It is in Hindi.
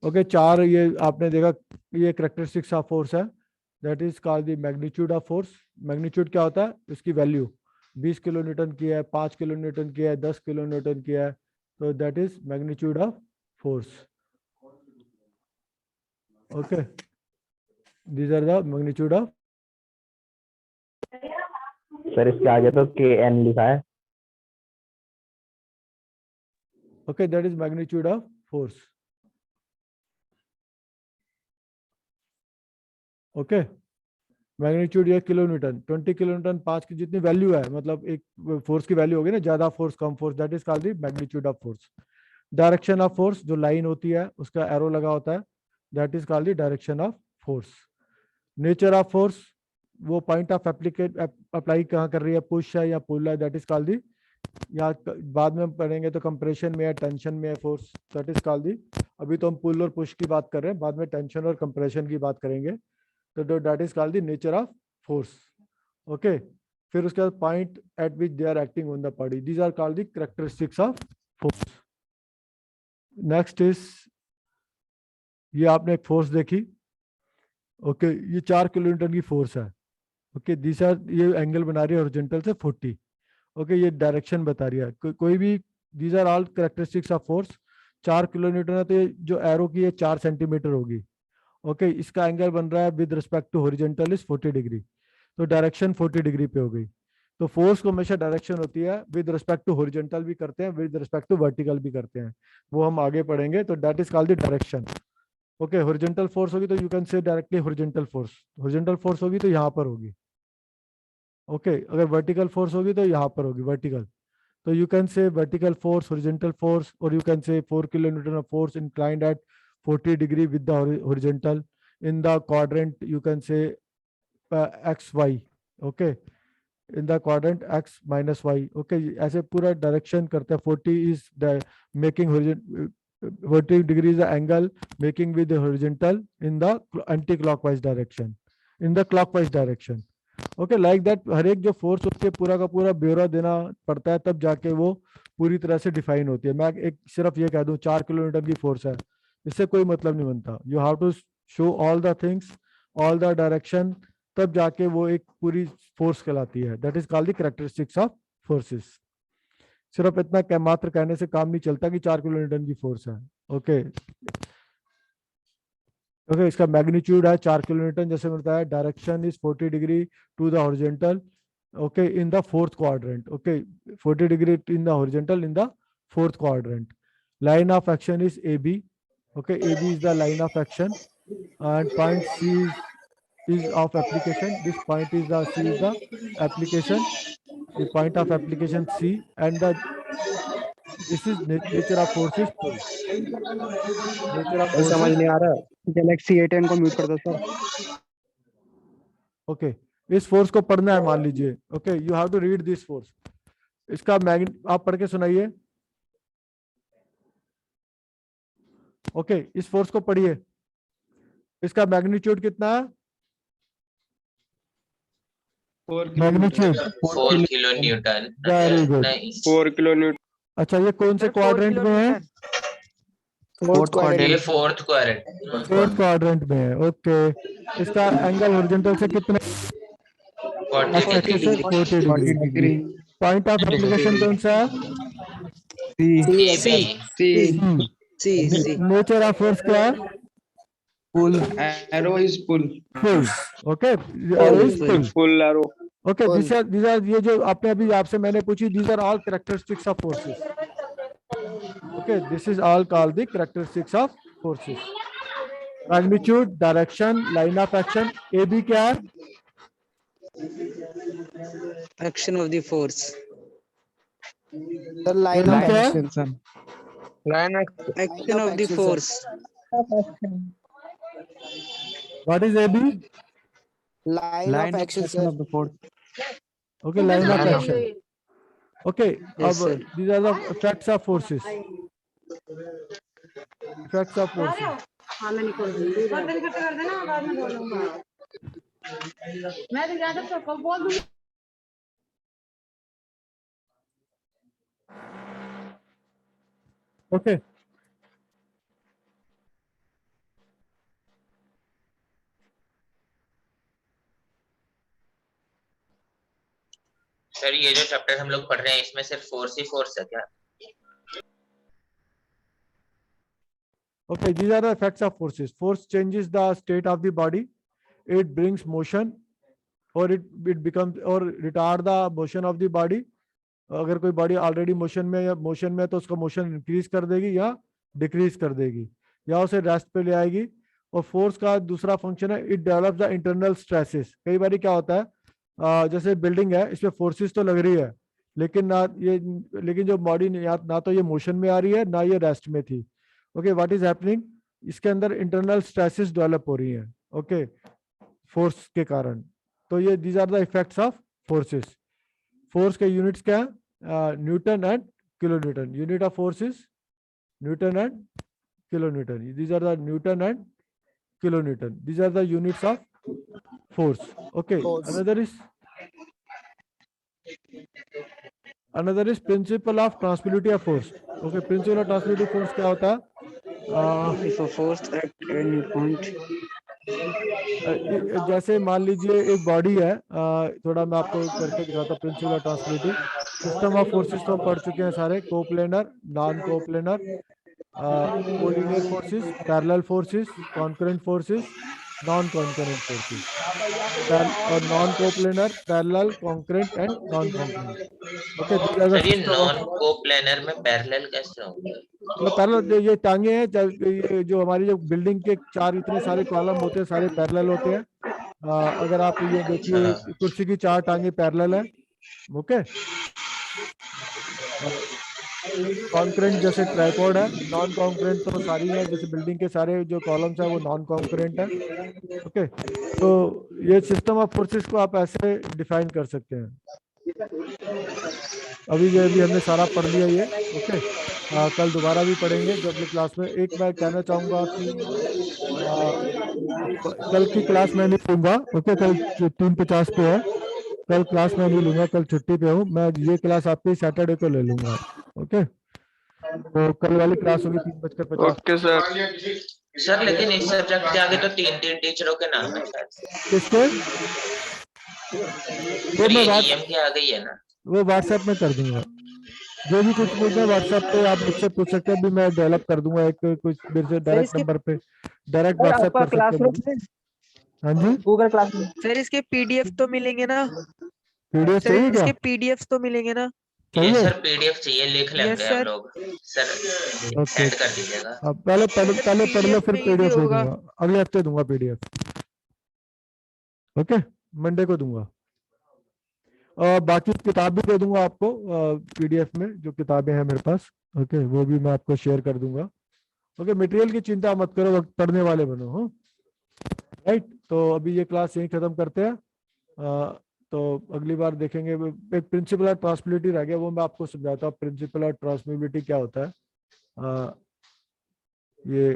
ओके, चार ये आपने देखा, ये करेक्टरिस्टिक्स ऑफ फोर्स है, that is called the magnitude of force. Magnitude क्या होता है, इसकी वैल्यू 20 किलो न्यूटन की है, 5 किलो न्यूटन की है, 10 किलो न्यूटन की है, तो that is magnitude of force. Okay, these are the magnitude of. Sir इसके आगे तो KN लिखा है। Okay, that is magnitude of force. Okay, magnitude ये किलो न्यूटन, 20 किलो न्यूटन 5 की जितनी वैल्यू है, मतलब एक फोर्स की वैल्यू होगी ना, ज्यादा force come force, that is called the magnitude of force. Direction of force, जो लाइन होती है उसका एरो लगा होता है, that is called the direction of force. Nature of force, वो पॉइंट ऑफ एप्लीकेट अप्लाई कहाँ कर रही है, पुश है या पुल है, दैट इज कॉल्ड दी, या बाद में हम पढ़ेंगे तो कंप्रेशन में है, टेंशन में है force, that is called the. अभी तो हम पुल और पुश की बात कर रहे हैं, बाद में टेंशन और कंप्रेशन की बात करेंगे, तो that is called the nature of force. Okay, फिर उसके बाद point at which they are acting on the body, these are called the characteristics of force. Next is, ये आपने एक फोर्स देखी। ओके, ये 4 किलो न्यूटन की फोर्स है। ओके, दिस आर, ये एंगल बना रही है हॉरिजॉन्टल से 40। ओके, ये डायरेक्शन बता रही है, कोई भी, these are all characteristics of force. 4 kilo newton है तो ये जो एरो की है 4 सेंटीमीटर होगी। ओके, इसका एंगल बन रहा है with respect to horizontal is 40 degree, तो डायरेक्शन 40 डिग्री पे हो गई। तो फोर्स को हमेशा डायरेक्शन होती है, विद रिस्पेक्ट टू हॉरिजॉन्टल भी करते हैं, विद रिस्पेक्ट टू वर्टिकल भी करते हैं, वो हम आगे पढ़ेंगे, तो that is called the direction. Okay, horizontal force होगी तो you can say directly horizontal force, horizontal force होगी तो यहाँ पर होगी। ओके, अगर वर्टिकल फोर्स होगी तो यहाँ पर होगी वर्टिकल, तो you can say vertical force, horizontal force, or you can say 4 kilonewton of force inclined at 40 degree with the horizontal in the quadrant, you can say x y. Okay, in the quadrant x minus y. Okay, ऐसे पूरा डायरेक्शन करते हैं। 40 is the making horizontal, 40 degree is the angle making with the horizontal in the anti-clockwise direction, in the clockwise direction. Okay, like that, हर एक जो फोर्स होती है पूरा का पूरा ब्यौरा देना पड़ता है, तब जाके वो पूरी तरह से डिफाइन होती है। मैं एक सिर्फ ये कह दूं 4 किलो न्यूटन की फोर्स है, इससे कोई मतलब नहीं बनता। You have to show all the things, all the direction, तब जाके वो एक पूरी फोर्स कहलाती है, that is called the characteristics of forces. सिर्फ इतना मात्र कहने से काम नहीं चलता कि 4 किलो न्यूटन की फोर्स है। ओके, ओके, इसका मैग्नीट्यूड है 4 किलो न्यूटन, जैसे मैंने बताया, direction is 40 degree to the horizontal, okay, in the fourth quadrant. Okay, 40 degree in the horizontal in the fourth quadrant. Line of action is AB. Okay, AB is the line of action, and point C is of application. This point is the C is the application, the point of application C, and the this is nature of force is pull. Nature of force समझ is, नहीं आ रहा। गैलेक्सी A10 को म्यूट कर दो सर। okay, इस फोर्स को पढ़ना है, मान लीजिए। Okay, you have to read this force, इसका आप पढ़ के सुनाइए। ओके, इस फोर्स को पढ़िए, इसका मैग्नीट्यूड कितना है, 4 magnitude 4 kilo newton. Very good. Nice. 4 kilo newton. अच्छा, ये कौन से क्वाड्रेंट में है, फोर्थ ये quadrant. Fourth quadrant. Fourth quadrant में है। ओके, इसका एंगल हॉरिजॉन्टल से कितने, 40 एक्स एक्सिस से degree. 40 degree. 40 degree. Point of application कौन सा है, AB। सी सी नेचर ऑफ फोर्स क्या है, pull, arrow is pull. Pull. Okay, arrow is pull. Pull arrow. Okay, these are ये जो आपने अभी आपसे मैंने पूछी, these are all characteristics of forces. Okay, this is all called the characteristics of forces. Magnitude, direction, line of action, AB क्या है, action of the force, The line AB of क्या है, action, son. action of the force, what is AB, Line of action, sir. of the fourth। okay, line of action. Okay, Yes, अब sir. these are the effects of forces, effects of forces. हाँ मैं निकल दूंगी कर देना बाद में बोलूंगा मैं तो ज्यादा तो कब बोल दूंगी Okay, सर ये जो चैप्टर हम लोग पढ़ रहे हैं इसमें सिर्फ फोर्स ही फोर्स है क्या? Okay, these are the effects of forces. Force changes the state of the body. It brings motion, or it becomes or retard the motion of the body. अगर कोई बॉडी ऑलरेडी मोशन में या मोशन में तो उसका मोशन इंक्रीज कर देगी या डिक्रीज कर देगी या उसे रेस्ट पे ले आएगी। और फोर्स का दूसरा फंक्शन है, it develops the internal stresses. कई बार क्या होता है, जैसे बिल्डिंग है, इसमें फोर्सेस तो लग रही है, लेकिन जो बॉडी ना तो ये मोशन में आ रही है ना ये रेस्ट में थी। ओके, व्हाट इज हैपनिंग, इसके अंदर इंटरनल स्ट्रेसेस डेवलप हो रही हैं। ओके, फोर्स के कारण। तो ये these are the effects of forces. Force के यूनिट्स क्या है, newton and kilo newton. Unit of force is newton and kilo newton. These are the newton and kilo newton, these are the units of force. Okay, another is principle of transmissibility of force. Okay, principle of transmissibility force क्या होता है, If a force act at any point, जैसे मान लीजिए एक बॉडी है, थोड़ा मैं आपको करके दिखाता हूँ। Principle of transmissibility, system of forces तो हम पढ़ चुके हैं सारे, coplanar, non coplanar, collinear forces, parallel forces, concurrent forces, non concurrent forces, और non coplanar, parallel, concurrent and non concurrent. Okay, sir ये नॉन कोप्लेनर में पैरेलल कैसे होंगे? पैरेलल ये टांगे हैं, ये जो हमारी जो बिल्डिंग के चार इतने सारे कॉलम होते हैं सारे पैरेलल होते हैं। अगर आप ये देखिए, कुर्सी की चार टांगे पैरेलल है। ओके, कॉन्करेंट जैसे ट्राइपॉड है, नॉन कॉन्करेंट तो सारी है, जैसे बिल्डिंग के सारे जो कॉलम्स है वो नॉन कॉन्करेंट है। ओके, तो ये सिस्टम ऑफ फोर्सेस को आप ऐसे डिफाइन कर सकते हैं। अभी जो अभी हमने सारा पढ़ लिया ये। ओके, कल दोबारा भी पढ़ेंगे जो अगली क्लास में। एक मैं कहना चाहूंगा कि कल की क्लास मैं नहीं लूंगा। ओके, कल 3:50 पे है, कल क्लास मैं नहीं लूंगा, कल छुट्टी पे हूँ मैं। ये क्लास आपकी सैटरडे को ले लूंगा। ओके, तो कल वाली क्लास होगी 3:50। Okay sir. सर लेकिन इस सब्जेक्ट के आगे तो 3 टीचरों के नाम है शायद। किसके? वो मैं EM के आ गई है ना? वो व्हाट्सएप में कर दूंगा। जो भी कुछ पूछना है व्हाट्सएप पे आप मुझसे पूछ सकते हैं, भी मैं डेवलप कर दूंगा। एक कुछ मेरे से डायरेक्ट नंबर पे डायरेक्ट व्हाट्सएप कर सकते हैं। हाँ जी, गूगल क्लासरूम। सर इसके पीडीएफ तो मिलेंगे ना? पीडीएफ सर चाहिए क्या? इसके पीडीएफ तो मिलेंगे ना? ये चाहिए? सर PDF चाहिए, लिख लेंगे Yes, हम sir. लोग। Sir Okay. सेंड कर दीजिएगा। पहले पढ़ लो, फिर में easy पीडीएफ दे होगा। दूंगा। अगले हफ्ते दूंगा पीडीएफ। ओके, मंडे को दूंगा। बाकी किताब भी दे दूंगा आपको पीडीएफ में, जो किताबें हैं मेरे पास। ओके, वो भी मैं आपको शेयर कर दूंगा। ओके, मटेरियल की चिंता मत करो, वक्त पढ़ने वाले बनो। हो राइट, तो अभी ये क्लास यहीं खत्म करते हैं। तो अगली बार देखेंगे। एक प्रिंसिपल ऑफ ट्रांसमिसिबिलिटी रह गया, वो मैं आपको समझाता हूँ। प्रिंसिपल ऑफ ट्रांसमिसिबिलिटी क्या होता है, ये